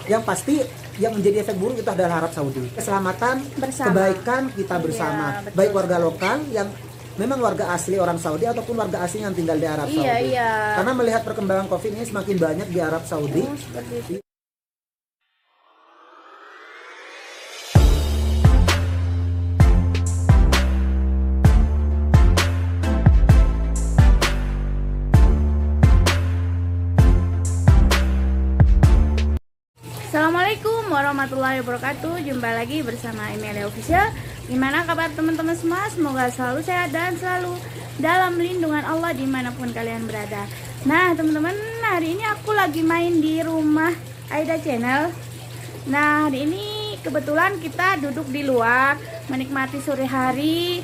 Yang pasti yang menjadi efek buruk itu adalah Arab Saudi. Keselamatan Bersama. kebaikan kita bersama, Iya, betul. baik warga lokal yang memang warga asli orang Saudi ataupun warga asing yang tinggal di Arab Iya, Saudi. iya. Karena melihat perkembangan Covid ini semakin banyak di Arab Saudi. Seperti itu. Assalamualaikum warahmatullahi wabarakatuh. Jumpa lagi bersama Emilia Official. Gimana kabar teman-teman semua? Semoga selalu sehat dan selalu dalam lindungan Allah dimanapun kalian berada. Nah teman-teman, hari ini aku lagi main di rumah Aida Channel. Nah hari ini kebetulan kita duduk di luar menikmati sore hari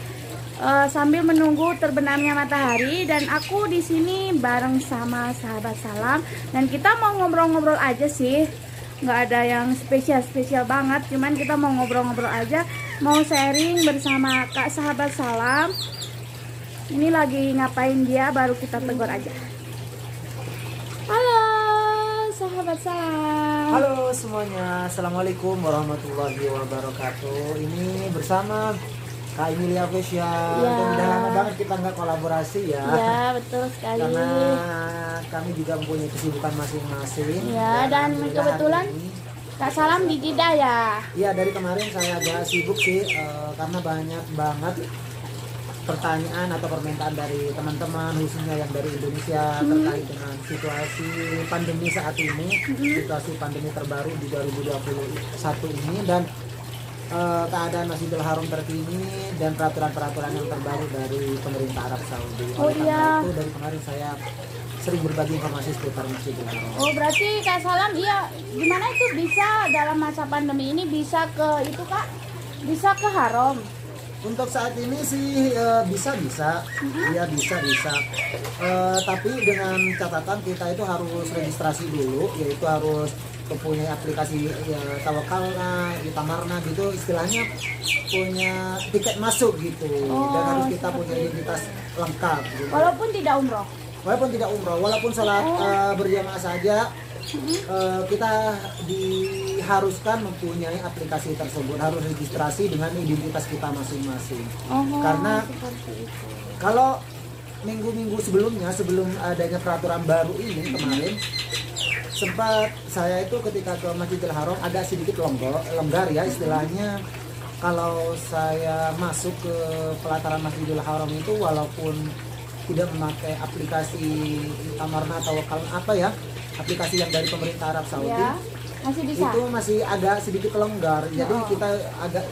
sambil menunggu terbenamnya matahari, dan aku di sini bareng sama sahabat salam, dan kita mau ngobrol-ngobrol aja sih. Nggak ada yang spesial banget, cuman kita mau ngobrol-ngobrol aja, mau sharing bersama Kak sahabat salam. Ini lagi ngapain dia, baru kita tegur aja. Halo sahabat salam. Halo semuanya, Assalamualaikum warahmatullahi wabarakatuh. Ini bersama Kak Emilia Official. Ya. Udah lama banget kita nggak kolaborasi ya. Ya betul sekali. Karena kami juga mempunyai kesibukan masing-masing. Ya, dan alhamdulillah kebetulan hari ini, Kak Salam di Jeddah ya. iya, dari kemarin saya agak sibuk sih karena banyak banget pertanyaan atau permintaan dari teman-teman, khususnya yang dari Indonesia terkait dengan situasi pandemi saat ini, situasi pandemi terbaru di 2021 ini, dan keadaan Masjidil Haram terkini dan peraturan-peraturan yang terbaru dari pemerintah Arab Saudi. Oh, Oleh iya. karena itu dari kemarin saya sering berbagi informasi seputar Masjidil Haram. Oh berarti Kak Salam, iya, gimana itu bisa dalam masa pandemi ini bisa ke itu Kak? Bisa ke Haram? Untuk saat ini sih bisa, ya bisa. Tapi dengan catatan kita itu harus registrasi dulu, yaitu harus mempunyai aplikasi ya, Tawakalna, Itamarna gitu, istilahnya punya tiket masuk gitu, dan harus kita punya identitas lengkap. Gitu. Walaupun tidak umroh? Walaupun tidak umroh, walaupun sholat berjamaah saja, kita diharuskan mempunyai aplikasi tersebut, harus registrasi dengan identitas kita masing-masing. Karena seperti itu. kalau minggu-minggu sebelumnya, sebelum adanya peraturan baru ini kemarin, sempat saya itu ketika ke Masjidil Haram agak sedikit longgar ya istilahnya. Kalau saya masuk ke pelataran Masjidil Haram itu, walaupun tidak memakai aplikasi Amarna atau apa ya, aplikasi yang dari pemerintah Arab Saudi, Ya, masih bisa. itu masih agak sedikit longgar. Jadi kita agak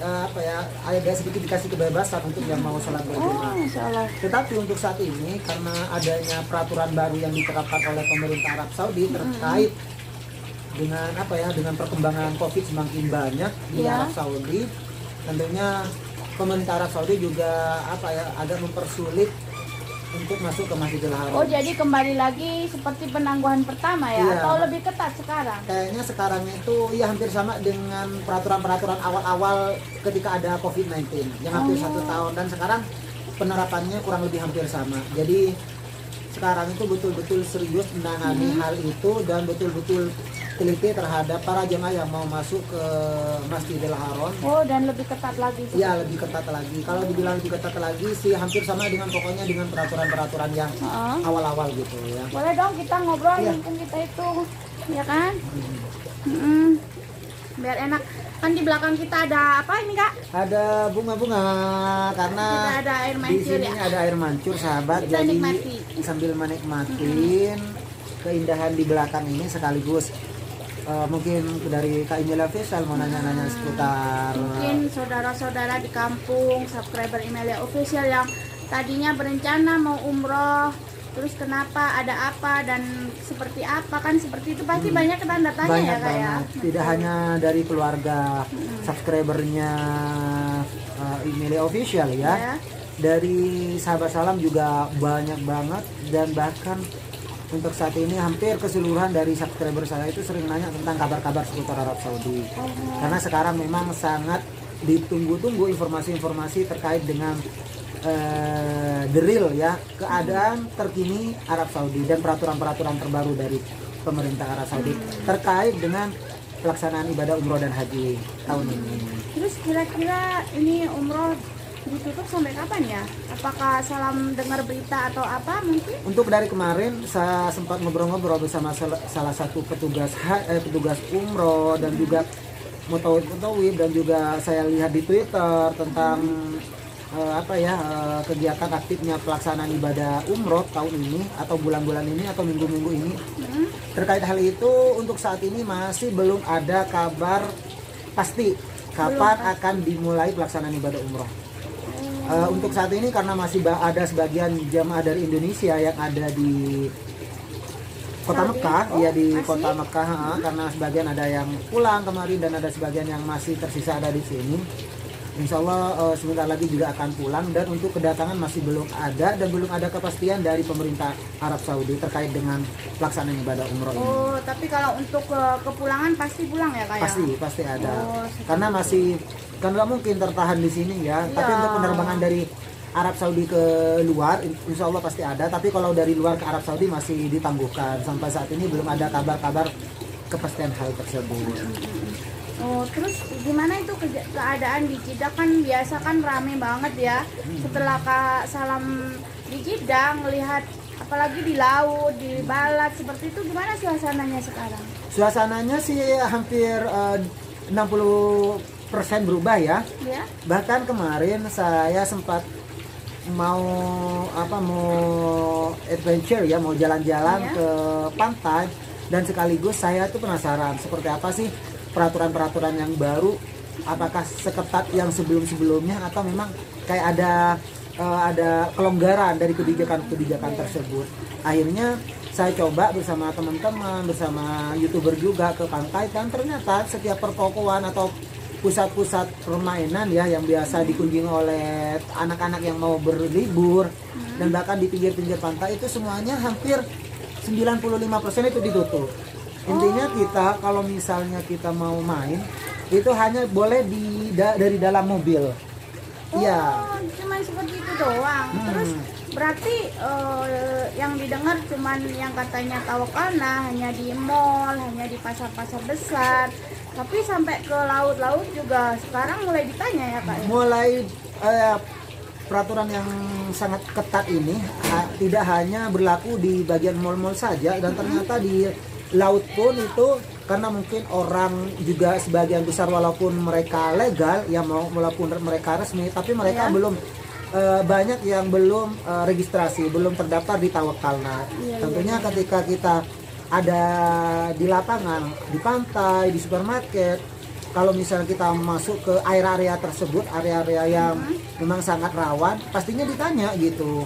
agak sedikit dikasih kebebasan untuk yang mau sholat Oh, berjamaah. Masya Allah. Tetapi untuk saat ini karena adanya peraturan baru yang diterapkan oleh pemerintah Arab Saudi terkait dengan dengan perkembangan Covid semakin banyak di Ya. Arab Saudi, tentunya pemerintah Arab Saudi juga agak mempersulit untuk masuk ke Masjidil Haram. Oh jadi kembali lagi seperti penangguhan pertama ya? Iya. Atau lebih ketat sekarang? Kayaknya sekarang itu ya hampir sama dengan peraturan-peraturan awal-awal ketika ada COVID-19 yang hampir 1 tahun, dan sekarang penerapannya kurang lebih hampir sama. Jadi sekarang itu betul-betul serius menangani hal itu dan betul-betul teliti terhadap para jemaah yang mau masuk ke Masjidil Haram. Oh dan lebih ketat lagi? Ya, lebih ketat lagi. Kalau dibilang lebih ketat lagi sih hampir sama dengan pokoknya dengan peraturan-peraturan yang awal-awal gitu ya. Boleh dong kita ngobrol, Iya. mumpung kita itu, ya kan? Biar enak. Kan di belakang kita ada apa ini Kak? Ada bunga-bunga karena Kita ada air di mancur sini ya? ada air mancur sahabat. Kita Jadi nikmati. sambil menikmatin keindahan di belakang ini sekaligus mungkin dari Kak Emilia Official mau nanya-nanya seputar Mungkin saudara-saudara di kampung, subscriber Emilia Official yang tadinya berencana mau umroh, terus kenapa, ada apa, dan seperti apa, kan seperti itu pasti banyak tanda tanya banyak ya Kak ya? banget. Tidak hanya dari keluarga subscribernya Emilia Official ya. Ya. Dari sahabat salam juga banyak banget, dan bahkan untuk saat ini hampir keseluruhan dari subscriber saya itu sering nanya tentang kabar-kabar seputar Arab Saudi. Karena sekarang memang sangat ditunggu-tunggu informasi-informasi terkait dengan the real ya, keadaan terkini Arab Saudi dan peraturan-peraturan terbaru dari pemerintah Arab Saudi terkait dengan pelaksanaan ibadah umroh dan haji tahun ini. Terus kira-kira ini umroh ditutup sampai kapan ya? Apakah salam dengar berita atau apa mungkin? Untuk dari kemarin saya sempat ngobrol-ngobrol bersama salah satu petugas umroh dan juga mutawif dan juga saya lihat di Twitter tentang kegiatan aktifnya pelaksanaan ibadah umroh tahun ini atau bulan-bulan ini atau minggu-minggu ini. Terkait hal itu untuk saat ini masih belum ada kabar pasti kapan akan dimulai pelaksanaan ibadah umroh. Untuk saat ini karena masih ada sebagian jamaah dari Indonesia yang ada di Kota Mekah, di Kota Mekah, karena sebagian ada yang pulang kemarin dan ada sebagian yang masih tersisa ada di sini. Insya Allah sebentar lagi juga akan pulang, dan untuk kedatangan masih belum ada dan belum ada kepastian dari pemerintah Arab Saudi terkait dengan pelaksanaan ibadah umroh ini. Oh, tapi kalau untuk kepulangan pasti pulang ya Kak? Pasti ada. Karena masih kan nggak mungkin tertahan di sini ya. Iya. Tapi untuk penerbangan dari Arab Saudi ke luar, insya Allah pasti ada. Tapi kalau dari luar ke Arab Saudi masih ditangguhkan. Sampai saat ini belum ada kabar-kabar kepastian hal tersebut. Oh, terus gimana itu keadaan di Jeddah? Kan biasa kan rame banget ya. Setelah Kak Salam di Jeddah ngelihat apalagi di laut, di balat seperti itu, gimana suasananya sekarang? Suasananya sih hampir 60% berubah ya. Ya? Bahkan kemarin saya sempat mau adventure ya, mau jalan-jalan ke pantai, dan sekaligus saya tuh penasaran seperti apa sih peraturan-peraturan yang baru, apakah seketat yang sebelum-sebelumnya atau memang kayak ada kelonggaran dari kebijakan-kebijakan tersebut. Akhirnya saya coba bersama teman-teman, bersama YouTuber juga ke pantai, dan ternyata setiap pertokoan atau pusat-pusat permainan ya yang biasa dikunjungi oleh anak-anak yang mau berlibur dan bahkan di pinggir-pinggir pantai itu semuanya hampir 95% itu ditutup. Intinya kita kalau misalnya kita mau main itu hanya boleh dari dalam mobil. Iya. Cuma seperti itu doang. Terus berarti yang didengar cuman yang katanya tawakalna hanya di mall, hanya di pasar-pasar besar. Tapi sampai ke laut-laut juga sekarang mulai ditanya ya Kak ya? Mulai peraturan yang sangat ketat ini tidak hanya berlaku di bagian mall-mall saja, dan ternyata di laut pun itu, karena mungkin orang juga sebagian besar walaupun mereka legal ya, walaupun mereka resmi, tapi mereka belum banyak yang belum registrasi, belum terdaftar di Tawakalna. Tentunya ketika kita ada di lapangan, di pantai, di supermarket, kalau misalnya kita masuk ke area-area tersebut, area-area yang memang sangat rawan, pastinya ditanya gitu.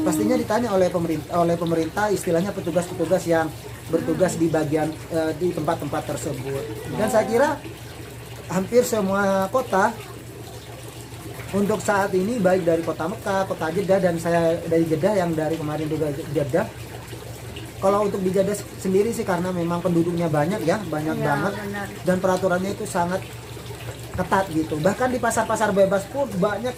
Pastinya ditanya oleh pemerintah, istilahnya petugas-petugas yang bertugas di bagian di tempat-tempat tersebut. Dan saya kira hampir semua kota untuk saat ini, baik dari kota Mekah, kota Jeddah, dan saya dari Jeddah yang dari kemarin juga Jeddah. Kalau untuk di Jeddah sendiri sih karena memang penduduknya banyak ya, banyak banget, benar. dan peraturannya itu sangat ketat gitu. Bahkan di pasar-pasar bebas pun banyak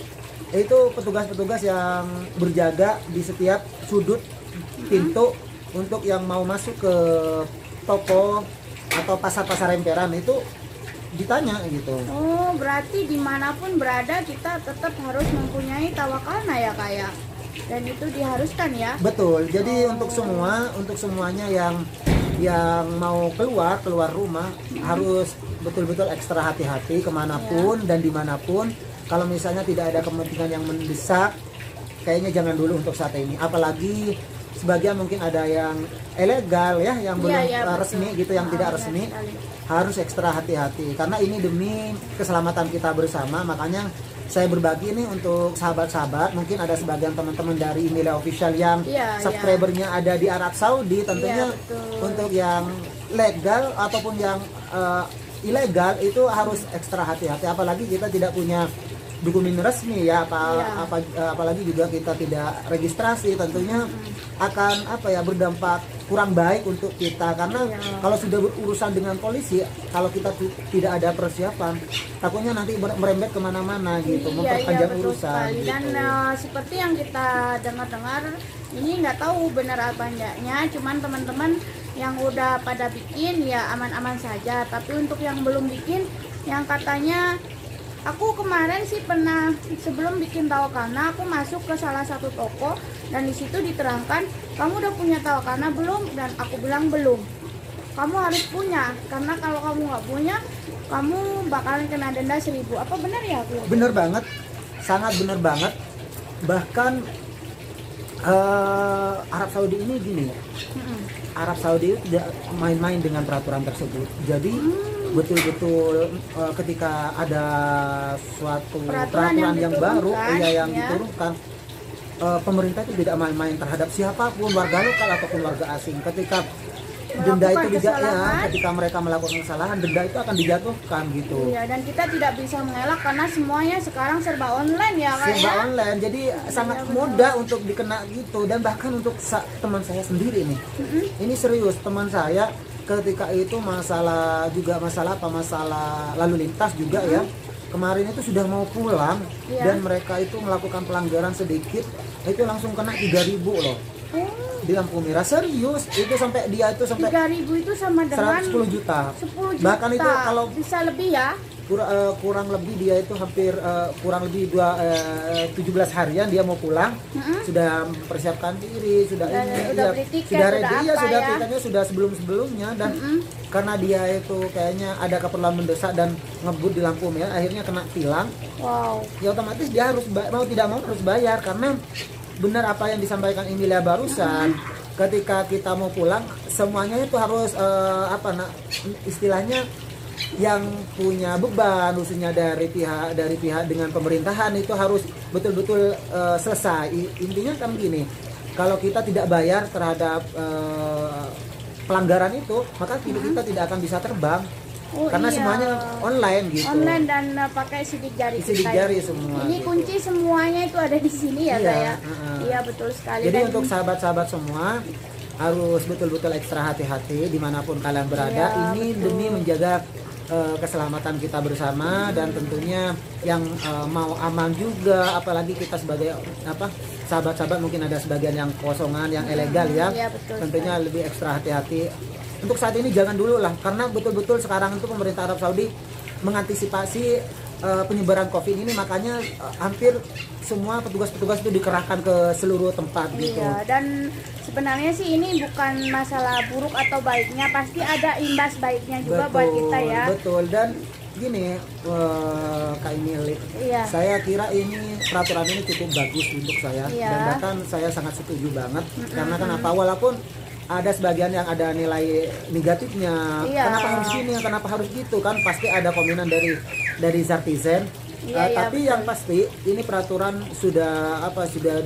itu petugas-petugas yang berjaga di setiap sudut pintu untuk yang mau masuk ke toko atau pasar-pasar emperan itu ditanya gitu. Oh, berarti dimanapun berada kita tetap harus mempunyai tawakalna ya Kak ya? Dan itu diharuskan ya? Betul. Jadi untuk semuanya yang mau keluar rumah harus betul-betul ekstra hati-hati kemanapun dan dimanapun. Kalau misalnya tidak ada kepentingan yang mendesak, kayaknya jangan dulu untuk saat ini. Apalagi sebagian mungkin ada yang ilegal ya, yang belum resmi gitu, yang tidak resmi, harus ekstra hati-hati karena ini demi keselamatan kita bersama. Makanya saya berbagi ini untuk sahabat-sahabat, mungkin ada sebagian teman-teman dari Emilia Official yang subscribernya ada di Arab Saudi, tentunya untuk yang legal ataupun yang ilegal itu harus ekstra hati-hati. Apalagi kita tidak punya dokumen resmi ya, apalagi juga kita tidak registrasi, tentunya akan berdampak kurang baik untuk kita karena kalau sudah berurusan dengan polisi, kalau kita tidak ada persiapan, takutnya nanti merembet kemana-mana gitu, memperpanjang urusan gitu. Dan seperti yang kita dengar-dengar, ini nggak tahu benar apa enggaknya, cuman teman-teman yang udah pada bikin ya aman-aman saja, tapi untuk yang belum bikin, yang katanya aku kemarin sih pernah sebelum bikin tawakana aku masuk ke salah satu toko dan di situ diterangkan kamu udah punya tawakana belum, dan aku bilang belum. Kamu harus punya, karena kalau kamu nggak punya kamu bakalan kena denda 1.000. Apa benar ya aku? Bener banget, sangat bener banget. Bahkan Arab Saudi ini gini, Arab Saudi itu tidak main-main dengan peraturan tersebut. Jadi betul-betul ketika ada suatu peraturan yang baru yang diturunkan, pemerintah itu tidak main-main terhadap siapapun, warga lokal ataupun warga asing. Ketika denda itu ketika mereka melakukan kesalahan, denda itu akan dijatuhkan gitu. Iya, dan kita tidak bisa mengelak karena semuanya sekarang serba online ya Kak. Serba online, jadi sangat mudah untuk dikena gitu. Dan bahkan untuk teman saya sendiri nih, ini serius, teman saya ketika itu masalah lalu lintas juga ya. Kemarin itu sudah mau pulang dan mereka itu melakukan pelanggaran sedikit, itu langsung kena 3.000 loh. Di lampu merah, serius. Itu sampai 3.000 itu sama dengan 110 juta. 10 juta. Bahkan itu kalau bisa lebih ya. Kurang lebih dia itu hampir kurang lebih 17 harian dia mau pulang. Sudah mempersiapkan diri, sudah beli tiket, sudah ready ya, sudah ya? tiketnya sudah sebelumnya dan karena dia itu kayaknya ada keperluan mendesak dan ngebut di lampu merah, akhirnya kena tilang. Wow. Ya otomatis dia harus mau tidak mau harus bayar, karena benar apa yang disampaikan Emilia barusan. Ketika kita mau pulang, semuanya itu harus istilahnya yang punya beban, khususnya dari pihak dengan pemerintahan, itu harus betul-betul selesai. Intinya kan gini, kalau kita tidak bayar terhadap pelanggaran itu, maka kita tidak akan bisa terbang. Karena semuanya online gitu. Online dan pakai sidik jari. Sidik jari semua. Ini gitu. kunci semuanya itu ada di sini ya, saya. Iya betul sekali. Jadi untuk sahabat-sahabat semua harus betul-betul ekstra hati-hati dimanapun kalian berada. Ini betul. Demi menjaga keselamatan kita bersama dan tentunya yang mau aman juga, apalagi kita sebagai sahabat-sahabat mungkin ada sebagian yang kosongan, yang ilegal ya. Tentunya lebih ekstra hati-hati. Untuk saat ini jangan dulu lah, karena betul-betul sekarang itu pemerintah Arab Saudi mengantisipasi penyebaran COVID ini, makanya hampir semua petugas-petugas itu dikerahkan ke seluruh tempat gitu. Iya, dan sebenarnya sih ini bukan masalah buruk atau baiknya, pasti ada imbas baiknya juga buat kita ya. Betul, dan gini Kak Emily, saya kira ini peraturan ini cukup bagus untuk saya dan bahkan saya sangat setuju banget. Karena kenapa, walaupun ada sebagian yang ada nilai negatifnya, kenapa harus gini, kenapa harus gitu, kan pasti ada komenan dari Zartizen. Tapi yang pasti ini peraturan sudah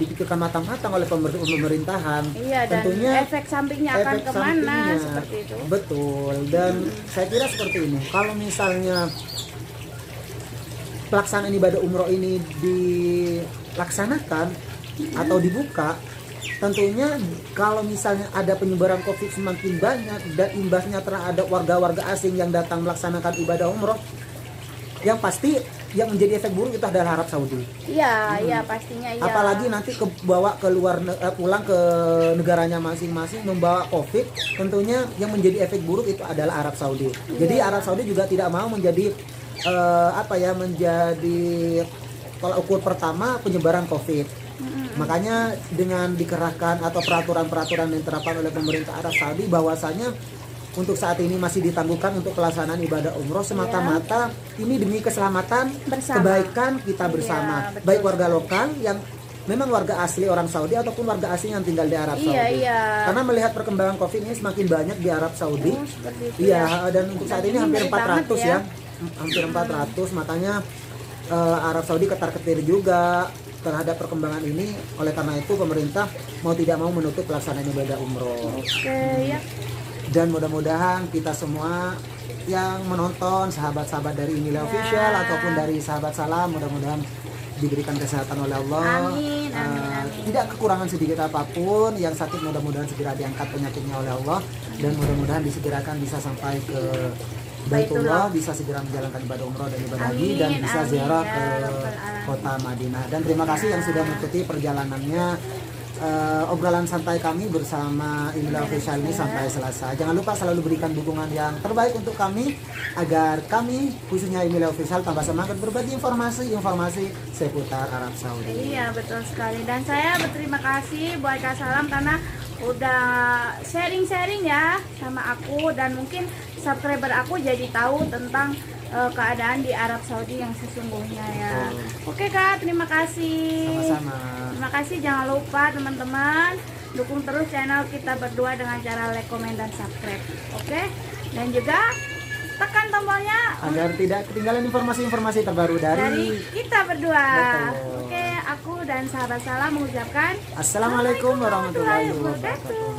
dipikirkan matang-matang oleh pemerintahan. Tentunya efek sampingnya akan kemana seperti itu. Betul, dan saya kira seperti ini. Kalau misalnya pelaksanaan ibadah umroh ini dilaksanakan atau dibuka, tentunya kalau misalnya ada penyebaran COVID semakin banyak dan imbasnya terhadap warga-warga asing yang datang melaksanakan ibadah umroh, yang pasti yang menjadi efek buruk itu adalah Arab Saudi. Iya, pastinya iya. Apalagi nanti pulang ke negaranya masing-masing membawa COVID, tentunya yang menjadi efek buruk itu adalah Arab Saudi. Jadi Arab Saudi juga tidak mau menjadi menjadi tolak ukur pertama penyebaran COVID. Makanya dengan dikerahkan atau peraturan-peraturan yang diterapkan oleh pemerintah Arab Saudi, bahwasanya untuk saat ini masih ditangguhkan untuk pelaksanaan ibadah umroh semata-mata ini demi keselamatan kebaikan kita bersama, baik warga lokal yang memang warga asli orang Saudi ataupun warga asing yang tinggal di Arab Saudi. Karena melihat perkembangan COVID ini semakin banyak di Arab Saudi. Dan untuk saat ini hampir 400 ya. Hampir 400, makanya Arab Saudi ketar-ketir juga terhadap perkembangan ini. Oleh karena itu pemerintah mau tidak mau menutup pelaksanaan ibadah umroh. Dan mudah-mudahan kita semua yang menonton, sahabat-sahabat dari Emilia Official ataupun dari sahabat salam, mudah-mudahan diberikan kesehatan oleh Allah. Amin. Tidak kekurangan sedikit apapun. Yang sakit mudah-mudahan segera diangkat penyakitnya oleh Allah, dan mudah-mudahan disegerakan bisa sampai ke Baitullah, bisa segera menjalankan ibadah umroh dan ibadah haji, dan bisa ziarah ke kota Madinah. Dan terima kasih yang sudah mengikuti perjalanannya obrolan santai kami bersama Emilia Official ini sampai selesai. Jangan lupa selalu berikan dukungan yang terbaik untuk kami agar kami khususnya Emilia Official tambah semangat berbagi informasi seputar Arab Saudi. Iya betul sekali, dan saya berterima kasih buat Kak Salam karena udah sharing-sharing ya sama aku, dan mungkin subscriber aku jadi tahu tentang keadaan di Arab Saudi yang sesungguhnya ya. Oke Kak, terima kasih. Sama-sama. Terima kasih, jangan lupa teman-teman dukung terus channel kita berdua dengan cara like, komen, dan subscribe. Oke, dan juga tekan tombolnya Agar tidak ketinggalan informasi-informasi terbaru dari kita berdua. Betul. Oke, aku dan sahabat Salam mengucapkan Assalamualaikum warahmatullahi wabarakatuh.